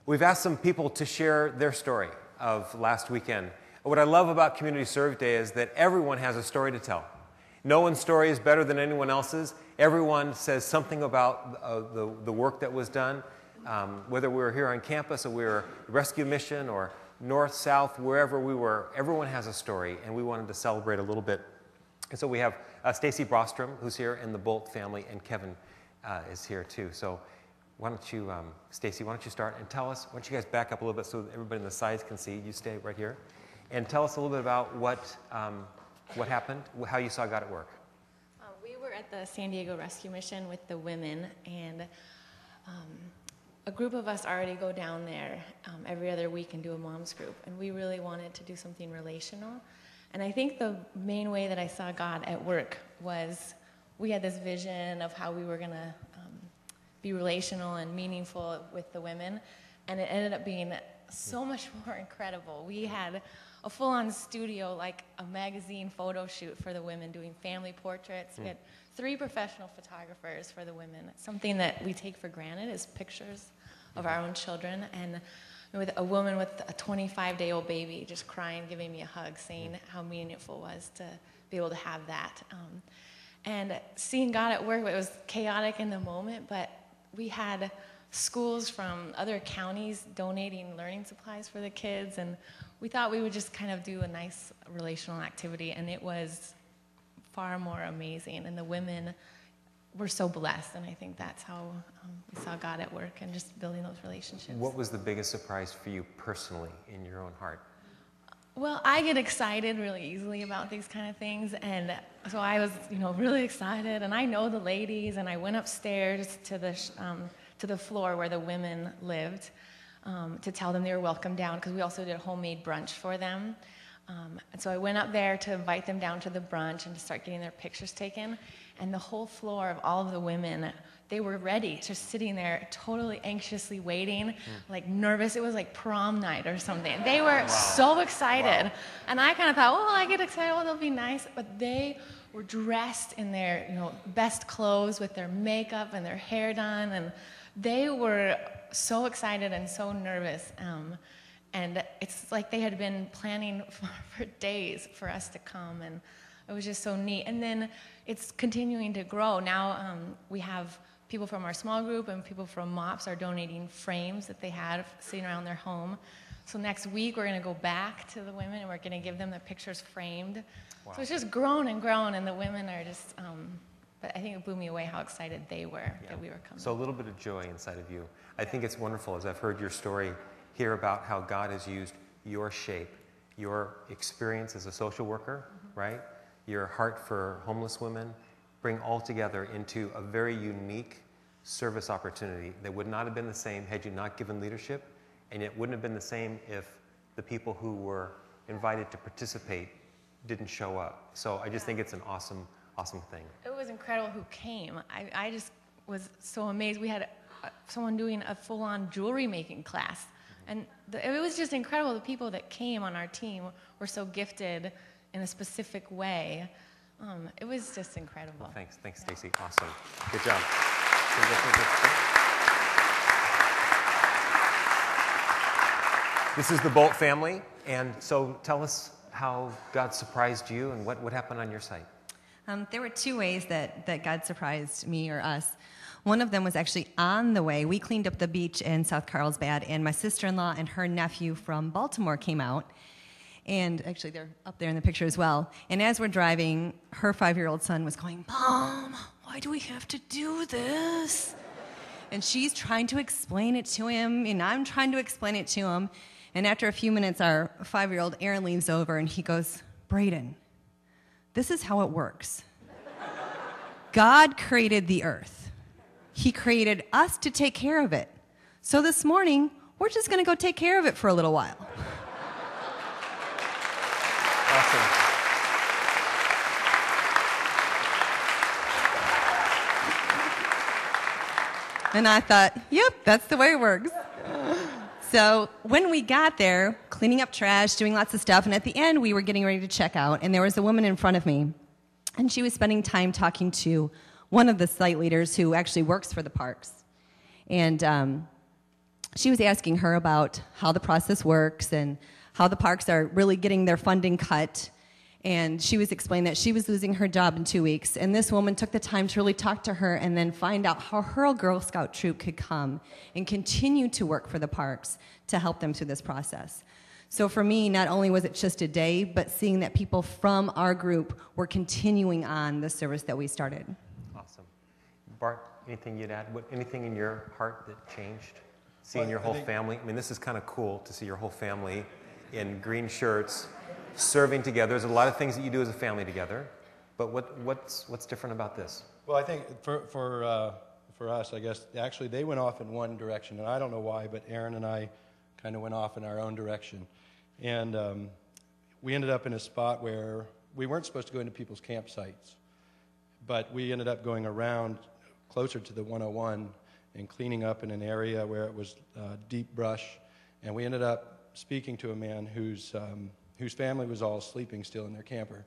We've asked some people to share their story of last weekend. What I love about Community Serve Day is that everyone has a story to tell. No one's story is better than anyone else's. Everyone says something about the work that was done. Whether we were here on campus or we were rescue mission or north, south, wherever we were, everyone has a story, and we wanted to celebrate a little bit. And so we have Stacy Brostrom, who's here, and the Bolt family, and Kevin is here too. So why don't you, Stacy, why don't you start and tell us, why don't you guys back up a little bit so everybody on the sides can see. You stay right here. And tell us a little bit about what happened, how you saw God at work. We were at the San Diego Rescue Mission with the women, and a group of us already go down there every other week and do a mom's group, and we really wanted to do something relational. And I think the main way that I saw God at work was we had this vision of how we were going to be relational and meaningful with the women, and it ended up being so much more incredible. We had a full-on studio, like a magazine photo shoot for the women, doing family portraits. We had 3 professional photographers for the women. Something that we take for granted is pictures of our own children. And with a woman with a 25-day-old baby just crying, giving me a hug, saying how meaningful it was to be able to have that. And seeing God at work, it was chaotic in the moment, but we had schools from other counties donating learning supplies for the kids, and we thought we would just kind of do a nice relational activity, and it was far more amazing, and the women were so blessed, and I think that's how we saw God at work and just building those relationships. What was the biggest surprise for you personally in your own heart? Well, I get excited really easily about these kind of things, and so I was, really excited, and I know the ladies, and I went upstairs to the floor where the women lived to tell them they were welcome down, because we also did a homemade brunch for them. And so I went up there to invite them down to the brunch and to start getting their pictures taken. And the whole floor of all of the women, they were ready, just sitting there totally anxiously waiting, like nervous. It was like prom night or something. They were so excited. Wow. And I kind of thought, I get excited, they'll be nice. But they were dressed in their best clothes with their makeup and their hair done. And they were so excited and so nervous. And it's like they had been planning for days for us to come, and it was just so neat. And then it's continuing to grow. Now we have people from our small group and people from MOPS are donating frames that they had sitting around their home. So next week we're going to go back to the women and we're going to give them the pictures framed. Wow. So it's just grown and grown, and the women are just, but I think it blew me away how excited they were that we were coming. So a little bit of joy inside of you. I think it's wonderful, as I've heard your story, hear about how God has used your shape, your experience as a social worker, right? Your heart for homeless women, bring all together into a very unique service opportunity that would not have been the same had you not given leadership, and it wouldn't have been the same if the people who were invited to participate didn't show up. So I just think it's an awesome thing. It was incredible who came. I just was so amazed. We had someone doing a full-on jewelry making class. And it was just incredible. The people that came on our team were so gifted in a specific way. It was just incredible. Well, thanks, Stacy. Awesome. Good job. This is the Bolt family, and so tell us how God surprised you and what happened on your site. There were 2 ways that God surprised me or us. One of them was actually on the way. We cleaned up the beach in South Carlsbad, and my sister-in-law and her nephew from Baltimore came out. And actually, they're up there in the picture as well. And as we're driving, her 5-year-old son was going, "Mom, why do we have to do this?" And she's trying to explain it to him, and I'm trying to explain it to him. And after a few minutes, our 5-year-old Aaron leaves over, and he goes, "Braden, this is how it works. God created the earth. He created us to take care of it. So this morning, we're just going to go take care of it for a little while." Awesome. And I thought, yep, that's the way it works. So when we got there, cleaning up trash, doing lots of stuff, and at the end, we were getting ready to check out, and there was a woman in front of me, and she was spending time talking to one of the site leaders who actually works for the parks. And she was asking her about how the process works and how the parks are really getting their funding cut. And she was explaining that she was losing her job in 2 weeks. And this woman took the time to really talk to her and then find out how her Girl Scout troop could come and continue to work for the parks to help them through this process. So for me, not only was it just a day, but seeing that people from our group were continuing on the service that we started. Awesome. Bart, anything you'd add? Anything in your heart that changed? Seeing your whole family? I mean, this is kind of cool to see your whole family in green shirts, serving together. There's a lot of things that you do as a family together, but what's different about this? Well, I think for us, I guess, actually they went off in one direction, and I don't know why, but Aaron and I kind of went off in our own direction. And we ended up in a spot where we weren't supposed to go into people's campsites, but we ended up going around closer to the 101 and cleaning up in an area where it was deep brush, and we ended up speaking to a man whose family was all sleeping still in their camper.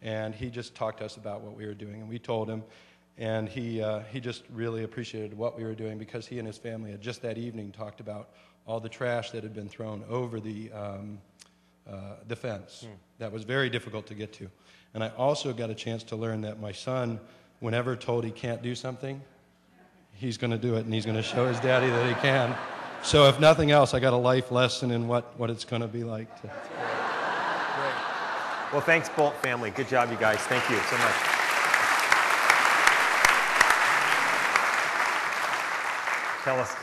And he just talked to us about what we were doing, and we told him, and he just really appreciated what we were doing because he and his family had just that evening talked about all the trash that had been thrown over the fence. That was very difficult to get to. And I also got a chance to learn that my son, whenever told he can't do something, he's going to do it, and he's going to show his daddy that he can. So if nothing else, I got a life lesson in what it's going to be like to... Great. Well, thanks, Bolt family. Good job, you guys. Thank you so much.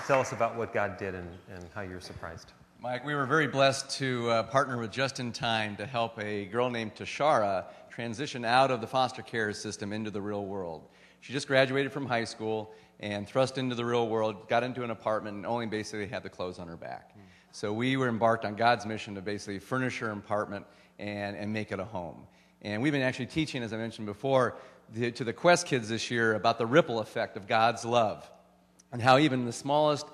Tell us about what God did and how you were surprised. Mike, we were very blessed to partner with Just in Time to help a girl named Tashara transition out of the foster care system into the real world. She just graduated from high school and thrust into the real world, got into an apartment, and only basically had the clothes on her back. So we were embarked on God's mission to basically furnish her apartment and make it a home. And we've been actually teaching, as I mentioned before, to the Quest kids this year about the ripple effect of God's love and how even the smallest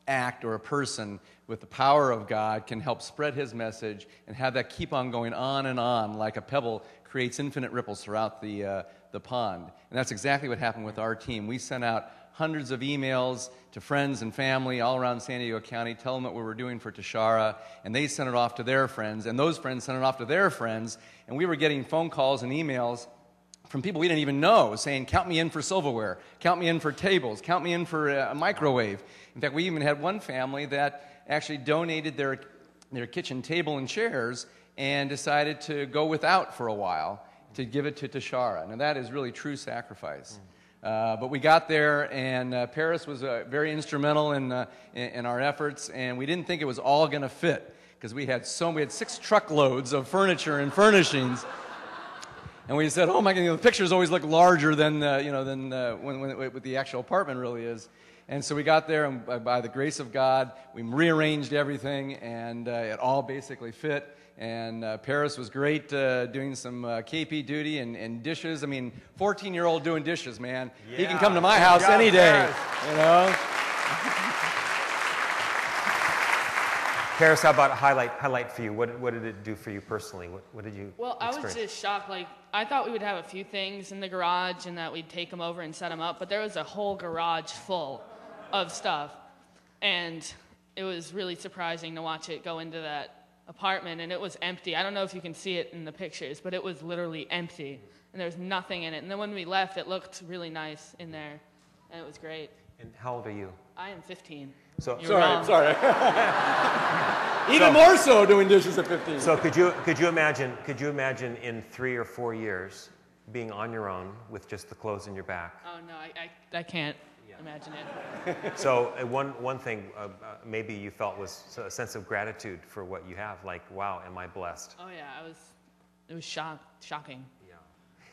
act or a person with the power of God can help spread his message and have that keep on going on and on like a pebble creates infinite ripples throughout the pond. And that's exactly what happened with our team. We sent out hundreds of emails to friends and family all around San Diego County, telling them what we were doing for Tashara, and they sent it off to their friends, and those friends sent it off to their friends, and we were getting phone calls and emails from people we didn't even know saying, count me in for silverware, count me in for tables, count me in for a microwave. In fact, we even had one family that actually donated their kitchen table and chairs and decided to go without for a while to give it to Tashara. Now that is really true sacrifice. But we got there, and Paris was very instrumental in our efforts, and we didn't think it was all going to fit because we had 6 truckloads of furniture and furnishings, and we said, "Oh my God, the pictures always look larger than what the actual apartment really is." And so we got there, and by the grace of God, we rearranged everything, and it all basically fit. And Paris was great doing some KP duty and dishes. I mean, 14-year-old doing dishes, man. Yeah. He can come to my house any day, you know. Paris, how about a highlight for you? What did it do for you personally? What did you Well, I was just shocked. Like, I thought we would have a few things in the garage and that we'd take them over and set them up, but there was a whole garage full of stuff. And it was really surprising to watch it go into that apartment, and it was empty. I don't know if you can see it in the pictures, but it was literally empty, and there was nothing in it. And then when we left, it looked really nice in there, and it was great. And how old are you? I am 15. So sorry. Even more so doing dishes at 15. So could you imagine in 3 or 4 years being on your own with just the clothes in your back? Oh no, I can't imagine it. So one thing maybe you felt was a sense of gratitude for what you have. Like, wow, am I blessed? Oh yeah, it was shocking.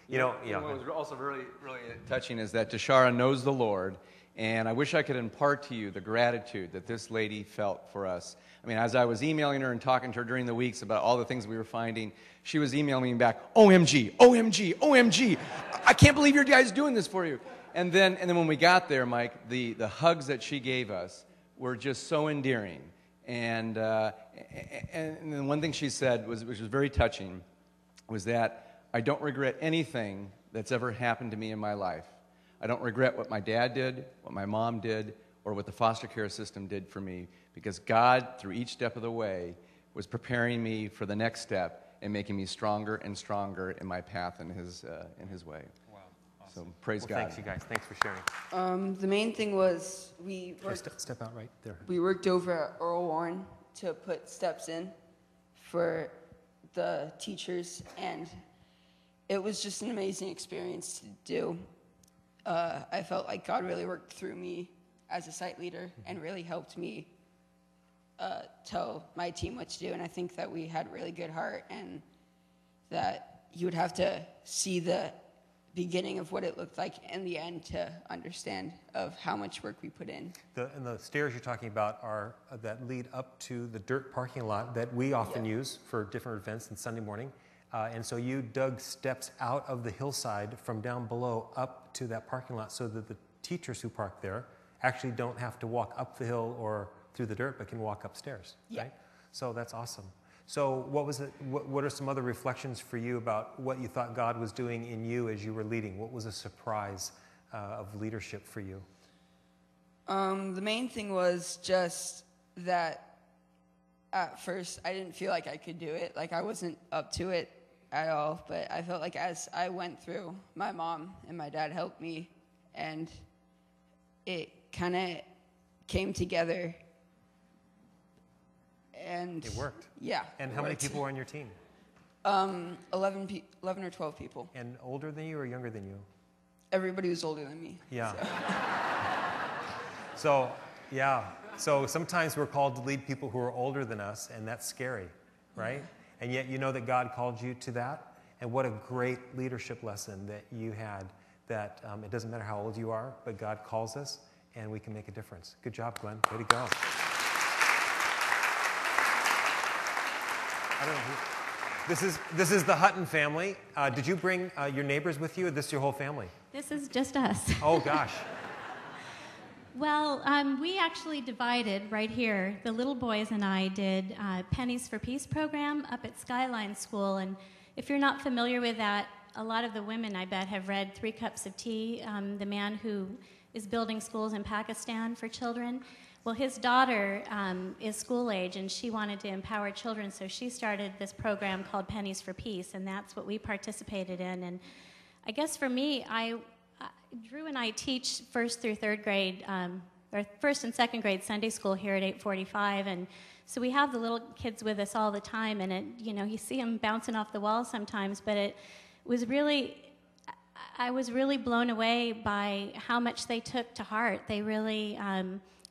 Yeah. What was also really, really touching is that Tashara knows the Lord, and I wish I could impart to you the gratitude that this lady felt for us. I mean, as I was emailing her and talking to her during the weeks about all the things we were finding, she was emailing me back, OMG, OMG, OMG, I can't believe your guy's doing this for you. And then when we got there, Mike, the hugs that she gave us were just so endearing. And then one thing she said, which was very touching, was that I don't regret anything that's ever happened to me in my life. I don't regret what my dad did, what my mom did, or what the foster care system did for me, because God, through each step of the way, was preparing me for the next step and making me stronger and stronger in my path in His way. Wow. Awesome. So praise God. Thanks, you guys. Thanks for sharing. The main thing was we Step out right there. worked over at Earl Warren to put steps in for the teachers, and it was just an amazing experience to do. I felt like God really worked through me as a site leader and really helped me tell my team what to do, and I think that we had a really good heart, and that you would have to see the beginning of what it looked like in the end to understand of how much work we put in. And the stairs you're talking about are that lead up to the dirt parking lot that we often use for different events on Sunday morning. And so you dug steps out of the hillside from down below up to that parking lot so that the teachers who park there actually don't have to walk up the hill or through the dirt, but can walk upstairs, right? So that's awesome. So what are some other reflections for you about what you thought God was doing in you as you were leading? What was a surprise of leadership for you? The main thing was just that at first I didn't feel like I could do it. Like I wasn't up to it at all, but I felt like as I went through, my mom and my dad helped me, and it kind of came together. And It worked. Yeah. And how many people were on your team? 11 or 12 people. And older than you or younger than you? Everybody was older than me. Yeah. So sometimes we're called to lead people who are older than us, and that's scary, right? And yet you know that God called you to that. And what a great leadership lesson that you had, that it doesn't matter how old you are, but God calls us, and we can make a difference. Good job, Glenn. Way to go. I don't know this is the Hutton family. Did you bring your neighbors with you, or this your whole family? This is just us. Oh, gosh. Well, we actually divided right here. The little boys and I did Pennies for Peace program up at Skyline School. And if you're not familiar with that, a lot of the women, I bet, have read 3 Cups of Tea, the man who is building schools in Pakistan for children. Well, his daughter is school age, and she wanted to empower children, so she started this program called Pennies for Peace, and that's what we participated in. And I guess for me, Drew and I teach 1st through 3rd grade, or 1st and 2nd grade Sunday school here at 845, and so we have the little kids with us all the time, and you see them bouncing off the wall sometimes, but it was really, I was really blown away by how much they took to heart. They really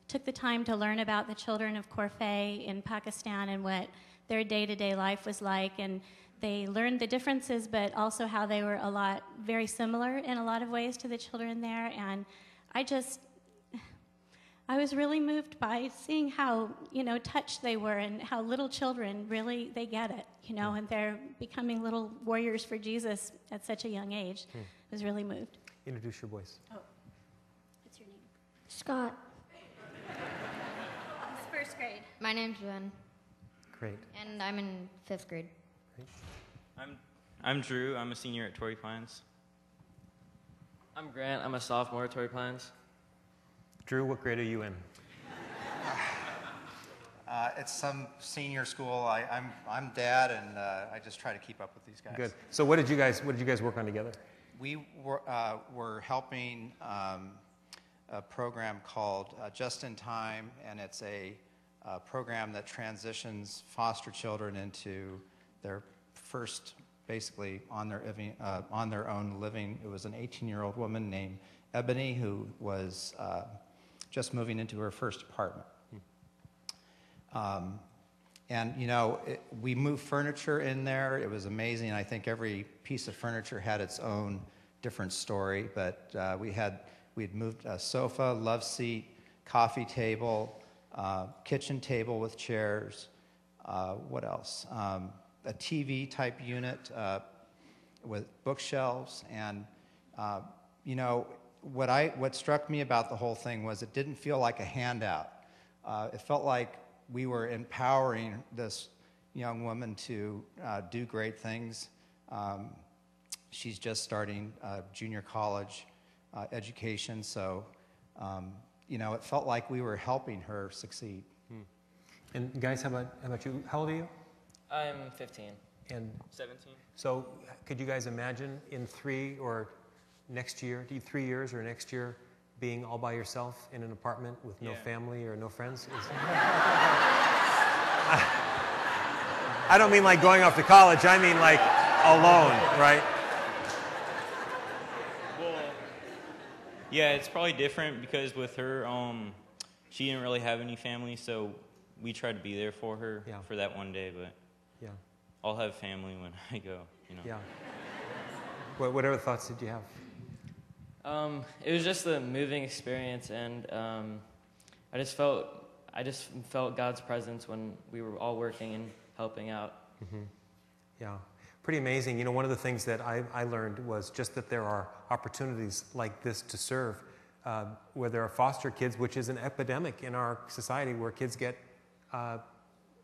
took the time to learn about the children of Corfei in Pakistan and what their day-to-day life was like, and they learned the differences, but also how they were very similar in a lot of ways to the children there. And I was really moved by seeing how, touched they were, and how little children really, they get it, and they're becoming little warriors for Jesus at such a young age. I was really moved. Introduce your boys. Oh, what's your name? Scott. It's 1st grade. My name's Ben. Great. And I'm in 5th grade. Great. I'm Drew. I'm a senior at Torrey Pines. I'm Grant. I'm a sophomore at Torrey Pines. Drew, what grade are you in? It's some senior school. I'm dad, and I just try to keep up with these guys. Good. So what did you guys work on together? We were helping a program called Just in Time, and it's a program that transitions foster children into their first, basically on their own living. It was an 18-year-old woman named Ebony who was just moving into her first apartment. And we moved furniture in there. It was amazing. I think every piece of furniture had its own different story, but we had moved a sofa, love seat, coffee table, kitchen table with chairs. What else? A TV type unit with bookshelves, and what struck me about the whole thing was it didn't feel like a handout. It felt like we were empowering this young woman to do great things. She's just starting junior college education, so it felt like we were helping her succeed. And guys, how about you? How old are you? I'm 15. And 17. so could you guys imagine in 3 or next year, 3 years or next year, being all by yourself in an apartment with no family or no friends? I don't mean like going off to college. I mean like alone, right? Well, yeah, it's probably different because with her, she didn't really have any family, so we tried to be there for her for that one day, but I'll have family when I go, Yeah. Whatever thoughts did you have? It was just a moving experience, and I just felt God's presence when we were all working and helping out. Mm-hmm. Yeah, pretty amazing. One of the things that I learned was just that there are opportunities like this to serve, where there are foster kids, which is an epidemic in our society, where kids get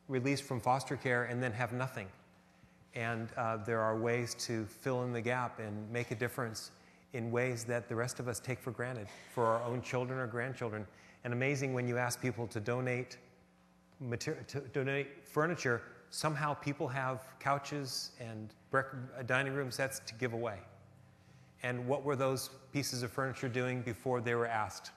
released from foster care and then have nothing. And there are ways to fill in the gap and make a difference in ways that the rest of us take for granted for our own children or grandchildren. And amazing when you ask people to donate furniture, somehow people have couches and dining room sets to give away. And what were those pieces of furniture doing before they were asked?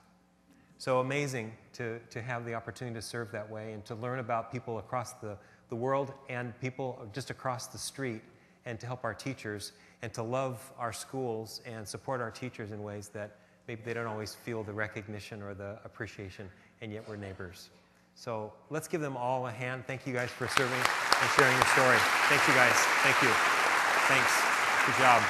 So amazing to have the opportunity to serve that way and to learn about people across the world and people just across the street, and to help our teachers and to love our schools and support our teachers in ways that maybe they don't always feel the recognition or the appreciation, and yet we're neighbors. So let's give them all a hand. Thank you guys for serving and sharing your story. Thank you guys. Thank you. Thanks. Good job.